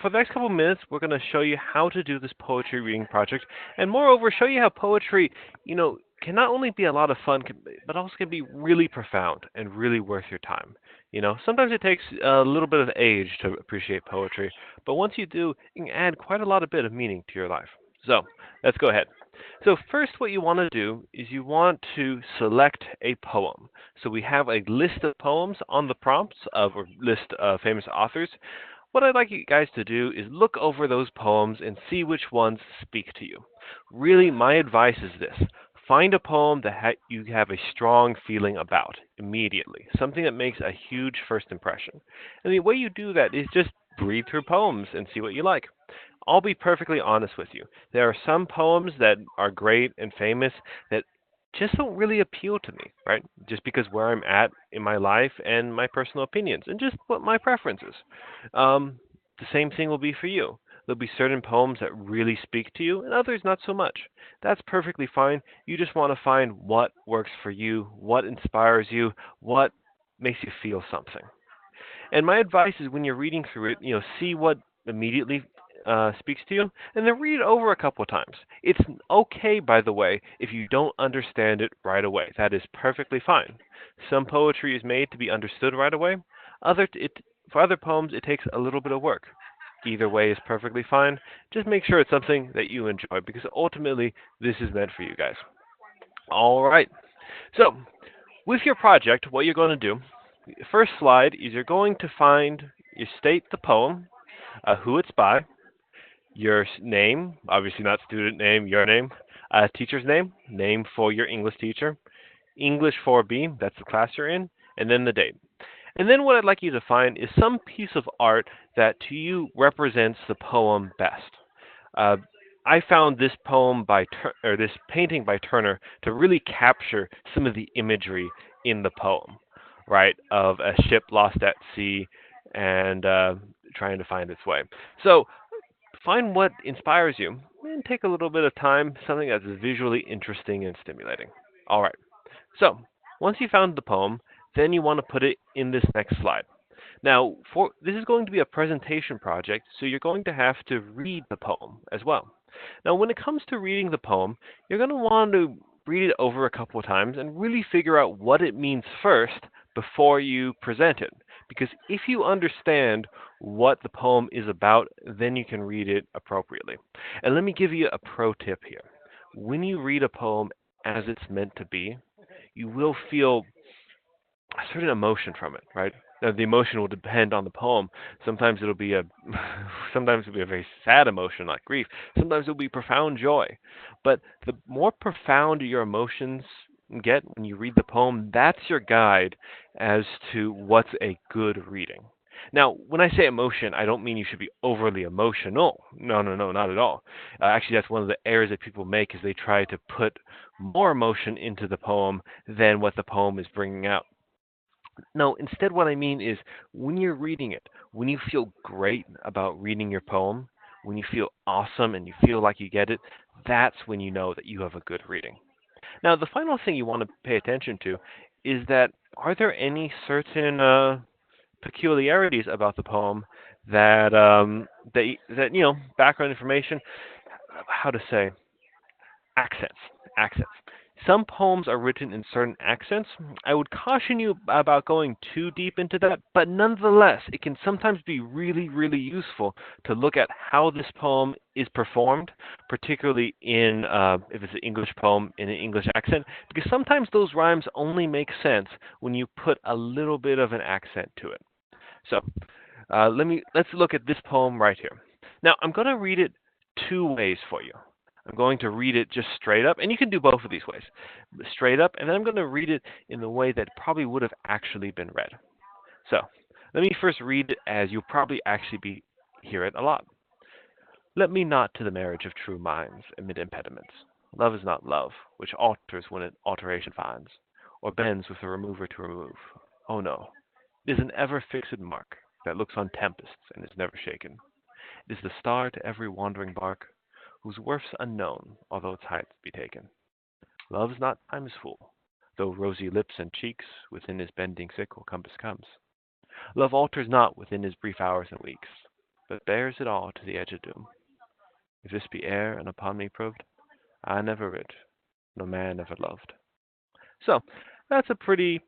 for the next couple of minutes, we're going to show you how to do this poetry reading project, and moreover, show you how poetry, can not only be a lot of fun, but also can be really profound and really worth your time. Sometimes it takes a little bit of age to appreciate poetry, but once you do, it can add quite a lot of bit of meaning to your life. So, let's go ahead. So first what you want to do is you want to select a poem. So we have a list of poems on the prompts of or list of famous authors. What I'd like you guys to do is look over those poems and see which ones speak to you. Really, my advice is this. Find a poem that you have a strong feeling about immediately, something that makes a huge first impression. And the way you do that is just read through poems and see what you like. I'll be perfectly honest with you. There are some poems that are great and famous that just don't really appeal to me, right? Just because where I'm at in my life and my personal opinions and just what my preferences. Um, the same thing will be for you. There'll be certain poems that really speak to you and others not so much. That's perfectly fine. You just want to find what works for you, what inspires you, what makes you feel something. And my advice is when you're reading through it, see what immediately speaks to you, and then read it over a couple of times. It's okay, by the way, if you don't understand it right away. That is perfectly fine. Some poetry is made to be understood right away. For other poems, it takes a little bit of work. Either way is perfectly fine. Just make sure it's something that you enjoy, because ultimately, this is meant for you guys. All right. So, with your project, what you're going to do, first slide is you're going to you state the poem, who it's by, your name, obviously not student name, your name, teacher's name, name for your English teacher, English 4B, that's the class you're in, and then the date. And then what I'd like you to find is some piece of art that to you represents the poem best. Uh, I found this or this painting by Turner to really capture some of the imagery in the poem, right? Of a ship lost at sea and trying to find its way. So find what inspires you and take a little bit of time, something that's visually interesting and stimulating. All right. So, once you found the poem, then you want to put it in this next slide. Now, this is going to be a presentation project, so you're going to have to read the poem as well. Now, when it comes to reading the poem, you're going to want to read it over a couple of times and really figure out what it means first before you present it. Because if you understand what the poem is about, then you can read it appropriately. And let me give you a pro tip here. When you read a poem as it's meant to be, you will feel a certain emotion from it, right? Now, the emotion will depend on the poem. Sometimes it'll be a sometimes it'll be a very sad emotion like grief. Sometimes it'll be profound joy. But the more profound your emotions get when you read the poem, that's your guide as to what's a good reading. Now, when I say emotion, I don't mean you should be overly emotional. No, no, no, not at all. Actually, that's one of the errors that people make is they try to put more emotion into the poem than what the poem is bringing out. No, instead, what I mean is when you're reading it, when you feel great about reading your poem, when you feel awesome and you feel like you get it, that's when you know that you have a good reading. Now, the final thing you want to pay attention to is that are there any certain peculiarities about the poem that background information, how to say, accents. Accents. Some poems are written in certain accents. I would caution you about going too deep into that, but nonetheless, it can sometimes be really, really useful to look at how this poem is performed, particularly in if it's an English poem in an English accent, because sometimes those rhymes only make sense when you put a little bit of an accent to it. So let's look at this poem right here. Now I'm going to read it two ways for you. I'm going to read it just straight up, and you can do both of these ways. Straight up, and then I'm going to read it in the way that probably would have actually been read. So, let me first read it as you'll probably actually hear it a lot. Let me not to the marriage of true minds amid impediments. Love is not love, which alters when it alteration finds, or bends with a remover to remove. Oh no, it is an ever fixed mark that looks on tempests and is never shaken. It is the star to every wandering bark, whose worth's unknown, although its height be taken. Love's not time's fool, though rosy lips and cheeks within his bending sickle compass comes. Love alters not within his brief hours and weeks. but bears it all to the edge of doom. If this be air and upon me proved, I never writ, no man ever loved. So that's a pretty,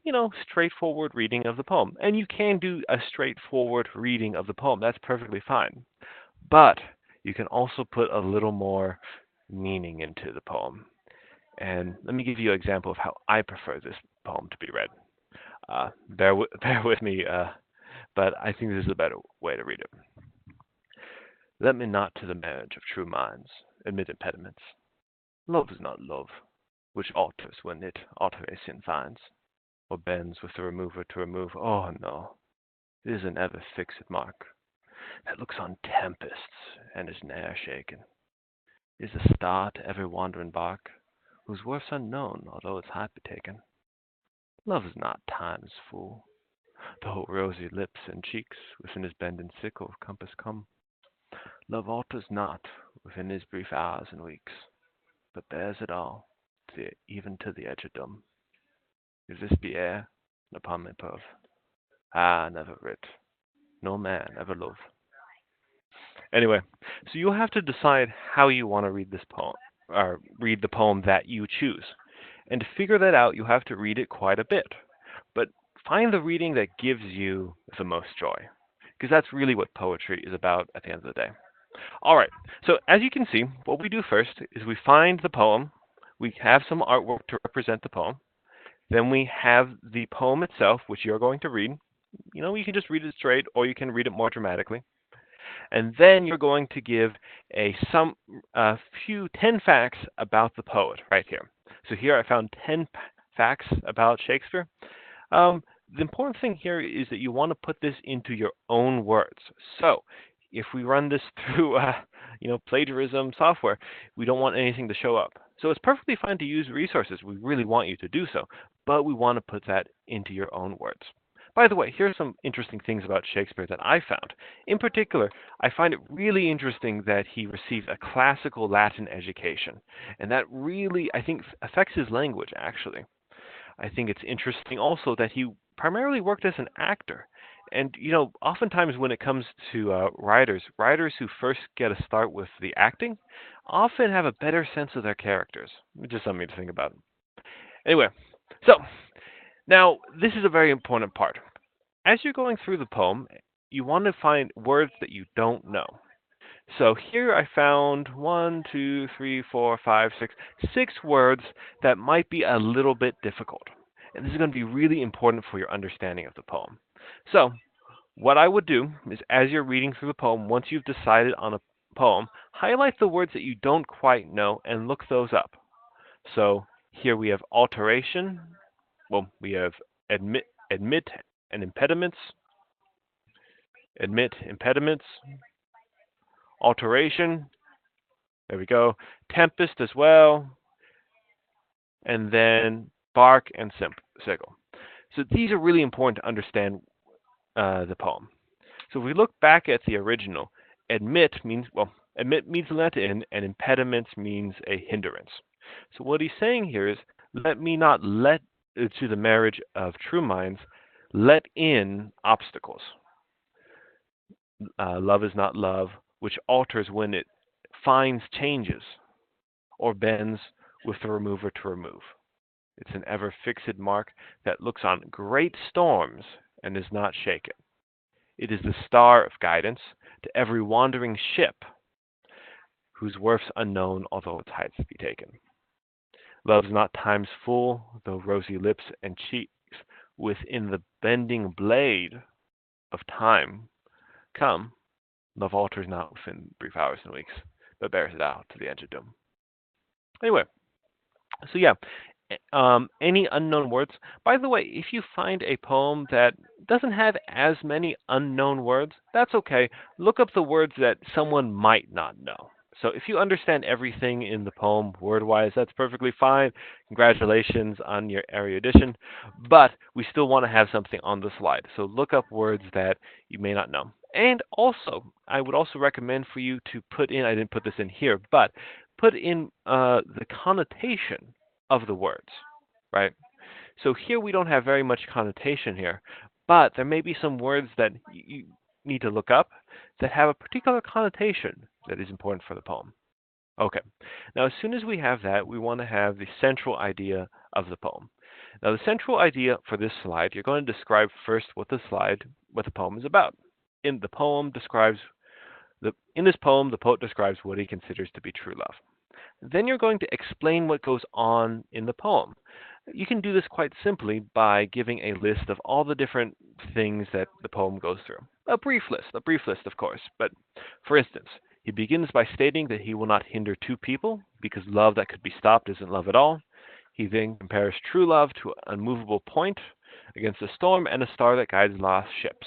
straightforward reading of the poem. And you can do a straightforward reading of the poem. That's perfectly fine. But you can also put a little more meaning into the poem. And let me give you an example of how I prefer this poem to be read. Bear with me, but I think this is a better way to read it. Let me not to the marriage of true minds admit impediments. Love is not love, which alters when it alteration finds, or bends with the remover to remove. Oh no, it is an ever fixed mark, that looks on tempests and is ne'er shaken. It is a star to every wandering bark, whose worth's unknown, although its height be taken. Love is not time's fool, though rosy lips and cheeks within his bending sickle of compass come. Love alters not within his brief hours and weeks, but bears it all, even to the edge of dumb. If this be air, upon my perth, I never writ, no man ever loved. Anyway, so you have to decide how you want to read this poem, or read the poem that you choose. And to figure that out, you have to read it quite a bit. But find the reading that gives you the most joy, because that's really what poetry is about at the end of the day. All right, so as you can see, what we do first is we find the poem, we have some artwork to represent the poem, then we have the poem itself, which you're going to read. You can just read it straight, or you can read it more dramatically. And then you're going to give a few 10 facts about the poet right here. So here I found 10 facts about Shakespeare. The important thing here is that you want to put this into your own words. So if we run this through, plagiarism software, we don't want anything to show up. So it's perfectly fine to use resources. We really want you to do so, but we want to put that into your own words. By the way, here are some interesting things about Shakespeare that I found. In particular, I find it really interesting that he received a classical Latin education, and that really, I think, affects his language, actually. I think it's interesting also that he primarily worked as an actor. And, oftentimes when it comes to writers who first get a start with the acting often have a better sense of their characters. Just something to think about. Anyway, so now this is a very important part. As you're going through the poem, you want to find words that you don't know. So here I found 6 words that might be a little bit difficult. And this is going to be really important for your understanding of the poem. So what I would do is, as you're reading through the poem, once you've decided on a poem, highlight the words that you don't quite know and look those up. So here we have alteration. Well, we have admit and impediments. Admit impediments. Alteration. There we go. Tempest as well. And then bark and sickle. So these are really important to understand the poem. So if we look back at the original, admit means let in, and impediments means a hindrance. So what he's saying here is, let me not let to the marriage of true minds let in obstacles. Love is not love, which alters when it finds changes or bends with the remover to remove. It's an ever fixed mark that looks on great storms and is not shaken. It is the star of guidance to every wandering ship, whose worth's unknown, although its heights be taken. Love's not time's fool, though rosy lips and cheeks within the bending blade of time come. Love alters not within brief hours and weeks, but bears it out to the edge of doom. Anyway, so yeah, any unknown words. By the way, if you find a poem that doesn't have as many unknown words, that's okay. Look up the words that someone might not know. So if you understand everything in the poem word-wise, that's perfectly fine. Congratulations on your erudition. But we still want to have something on the slide. So look up words that you may not know. And also, I would also recommend for you to put in, I didn't put this in here, but put in the connotation of the words, right? So here we don't have very much connotation here, but there may be some words that you need to look up. that have a particular connotation that is important for the poem. Okay, now as soon as we have that, we want to have the central idea of the poem. Now the central idea for this slide, you're going to describe first what the poem is about. In the poem describes in this poem, the poet describes what he considers to be true love. Then you're going to explain what goes on in the poem. You can do this quite simply by giving a list of all the different things that the poem goes through. A brief list, of course. But for instance, he begins by stating that he will not hinder two people because love that could be stopped isn't love at all. He then compares true love to an unmovable point against a storm and a star that guides lost ships.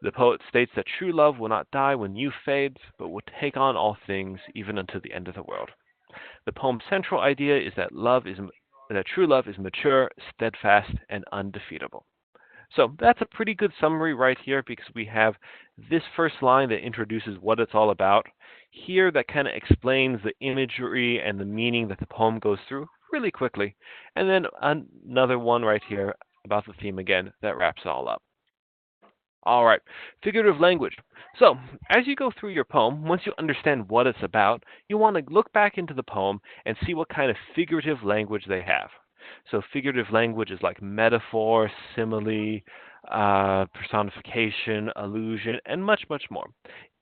The poet states that true love will not die when youth fades, but will take on all things even unto the end of the world. The poem's central idea is that true love is mature, steadfast, and undefeatable. So that's a pretty good summary right here because we have this first line that introduces what it's all about. Here that kind of explains the imagery and the meaning that the poem goes through really quickly. And then another one right here about the theme again that wraps it all up. All right, figurative language. So, as you go through your poem, once you understand what it's about, you want to look back into the poem and see what kind of figurative language they have. So, figurative language is like metaphor, simile, personification, allusion, and much, much more.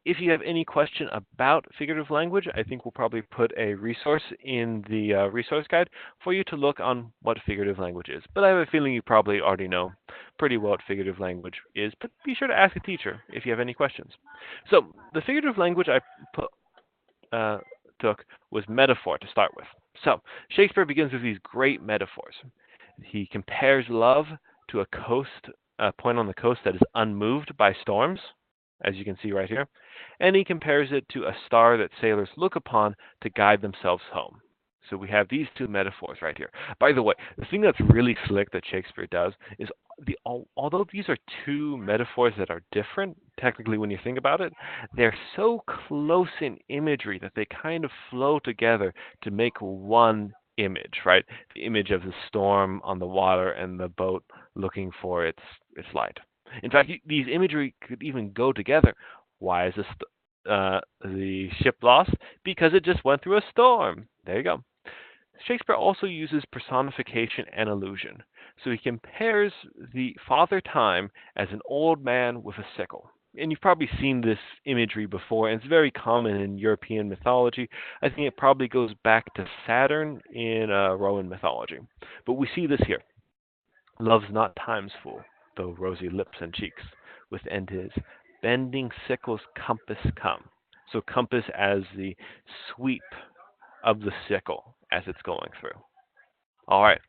If you have any question about figurative language, I think we'll probably put a resource in the resource guide for you to look on what figurative language is. But I have a feeling you probably already know pretty well what figurative language is, but be sure to ask a teacher if you have any questions. So the figurative language I took was metaphor to start with. So Shakespeare begins with these great metaphors. He compares love to a point on the coast that is unmoved by storms, as you can see right here, and he compares it to a star that sailors look upon to guide themselves home. So we have these two metaphors right here. By the way, the thing that's really slick that Shakespeare does is although these are two metaphors that are different, technically when you think about it, they're so close in imagery that they kind of flow together to make one image, right? The image of the storm on the water and the boat looking for its light. In fact, these imagery could even go together. Why is the ship lost? Because it just went through a storm. There you go. Shakespeare also uses personification and allusion. So he compares the Father Time as an old man with a sickle. And you've probably seen this imagery before, and it's very common in European mythology. I think it probably goes back to Saturn in Roman mythology. But we see this here. Love's not time's fool, though rosy lips and cheeks, with end his bending sickle's compass come. So compass as the sweep of the sickle as it's going through. All right.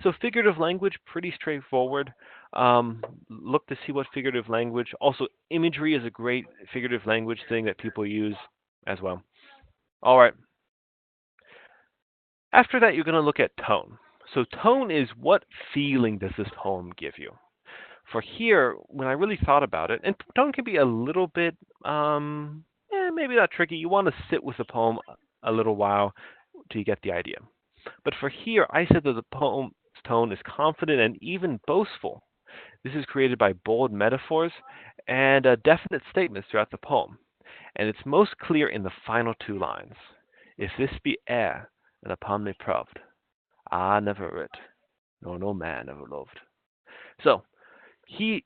So figurative language, pretty straightforward. Look to see what figurative language. Also, imagery is a great figurative language thing that people use as well. All right. After that, you're going to look at tone. So tone is what feeling does this poem give you? For here, when I really thought about it, and tone can be a little bit, maybe not tricky. You want to sit with the poem a little while till you get the idea. But for here, I said that the poem's tone is confident and even boastful. This is created by bold metaphors and definite statements throughout the poem. And it's most clear in the final two lines. If this be air, and upon me proved, I never writ, nor no man ever loved. So, he's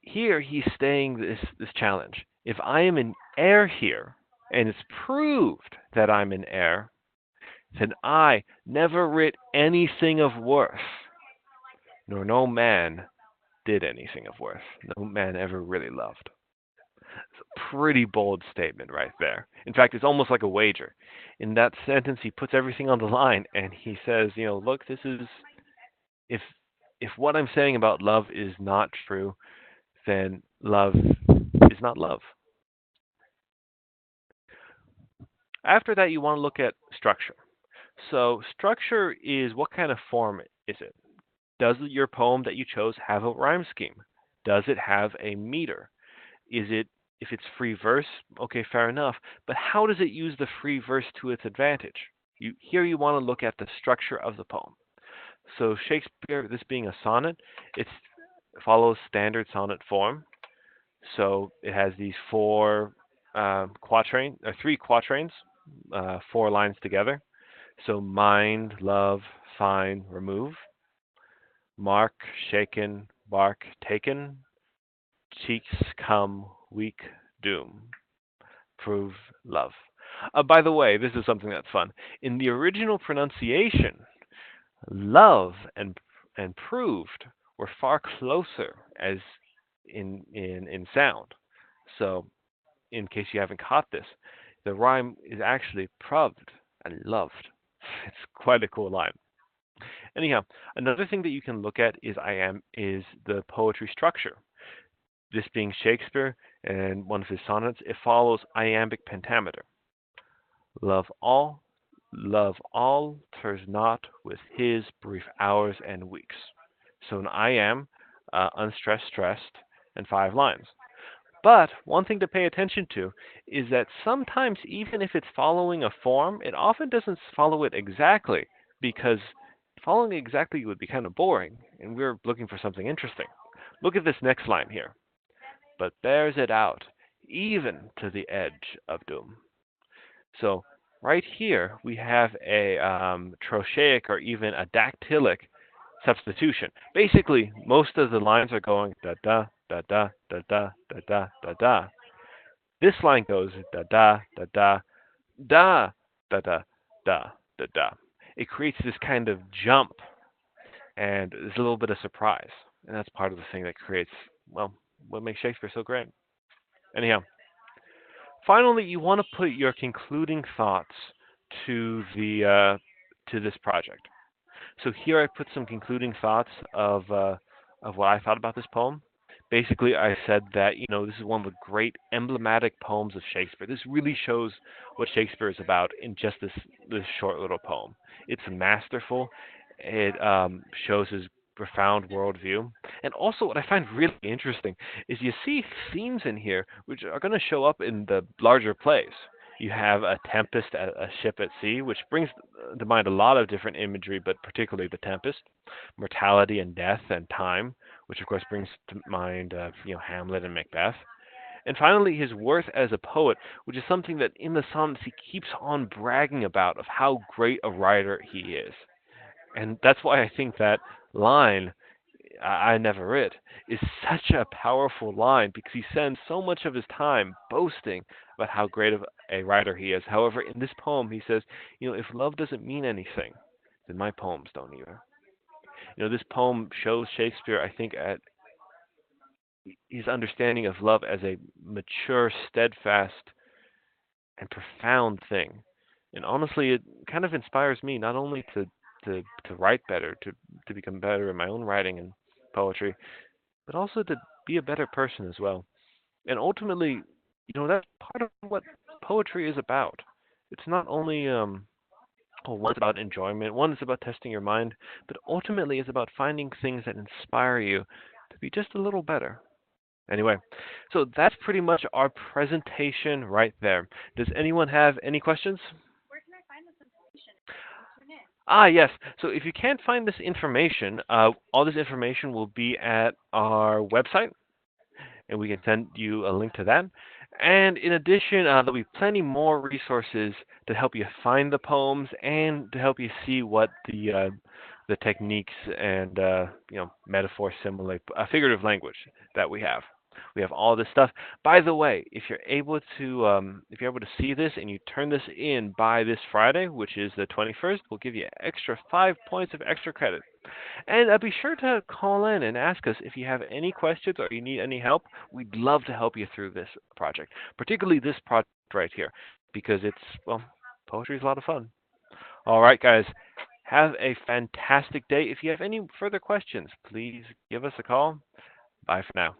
saying this challenge. If I am in air here, and it's proved that I'm in air, then I never writ anything of worth, nor no man did anything of worth. No man ever really loved. It's a pretty bold statement right there. In fact, it's almost like a wager. In that sentence, he puts everything on the line, and he says, look, this is if what I'm saying about love is not true, then love is not love. After that, you want to look at structure. So structure is what kind of form is it? Does your poem that you chose have a rhyme scheme? Does it have a meter? If it's free verse, okay, fair enough. But how does it use the free verse to its advantage? Here you want to look at the structure of the poem. So Shakespeare, this being a sonnet, it follows standard sonnet form. So it has these four quatrain or three quatrains, four lines together. So mind, love, fine, remove. Mark, shaken, bark, taken. Cheeks come, weak, doom. Prove love. By the way, this is something that's fun. In the original pronunciation, love and proved were far closer as in sound. So, in case you haven't caught this, the rhyme is actually proved and loved. It's quite a cool line. Anyhow, another thing that you can look at is the poetry structure. This being Shakespeare and one of his sonnets, it follows iambic pentameter. Love all, love alters not with his brief hours and weeks. So an iamb, unstressed, stressed, and 5 lines. But one thing to pay attention to is that sometimes, even if it's following a form, it often doesn't follow it exactly because following it exactly would be kind of boring, and we're looking for something interesting. Look at this next line here. But bears it out, even to the edge of doom. So right here we have a trochaic or even a dactylic substitution. Basically, most of the lines are going da da da da da da da da da da. This line goes da da da da da da da da da da. It creates this kind of jump, and there's a little bit of surprise, and that's part of the thing that creates well what makes Shakespeare so great. Anyhow, finally, you want to put your concluding thoughts to this project. So here I put some concluding thoughts of what I thought about this poem. Basically, I said that this is one of the great emblematic poems of Shakespeare. This really shows what Shakespeare is about in just this short little poem. It's masterful. It shows his profound worldview, and also what I find really interesting is you see themes in here which are going to show up in the larger plays. You have a tempest, a ship at sea, which brings to mind a lot of different imagery, but particularly the tempest, mortality and death and time, which of course brings to mind, Hamlet and Macbeth. And finally, his worth as a poet, which is something that in the sonnets he keeps on bragging about of how great a writer he is. And that's why I think that line, I never writ, is such a powerful line because he spends so much of his time boasting about how great of a writer he is. However, in this poem, he says, if love doesn't mean anything, then my poems don't either. This poem shows Shakespeare, I think, at his understanding of love as a mature, steadfast, and profound thing. And honestly, it kind of inspires me not only to write better, to become better in my own writing and poetry, but also to be a better person as well. And ultimately, that's part of what poetry is about. It's not only one's about enjoyment, one is about testing your mind, but ultimately it's about finding things that inspire you to be just a little better. Anyway, so that's pretty much our presentation right there. Does anyone have any questions? Ah, yes. So if you can't find this information, all this information will be at our website, and we can send you a link to that. And in addition, there'll be plenty more resources to help you find the poems and to help you see what the techniques and metaphor, simile, figurative language that we have. We have all this stuff. By the way, if you're able to see this and you turn this in by this Friday, which is the 21st, we'll give you extra 5 points of extra credit. And be sure to call in and ask us if you have any questions or you need any help. We'd love to help you through this project, particularly this project right here, because poetry is a lot of fun. All right, guys, have a fantastic day. If you have any further questions, please give us a call. Bye for now.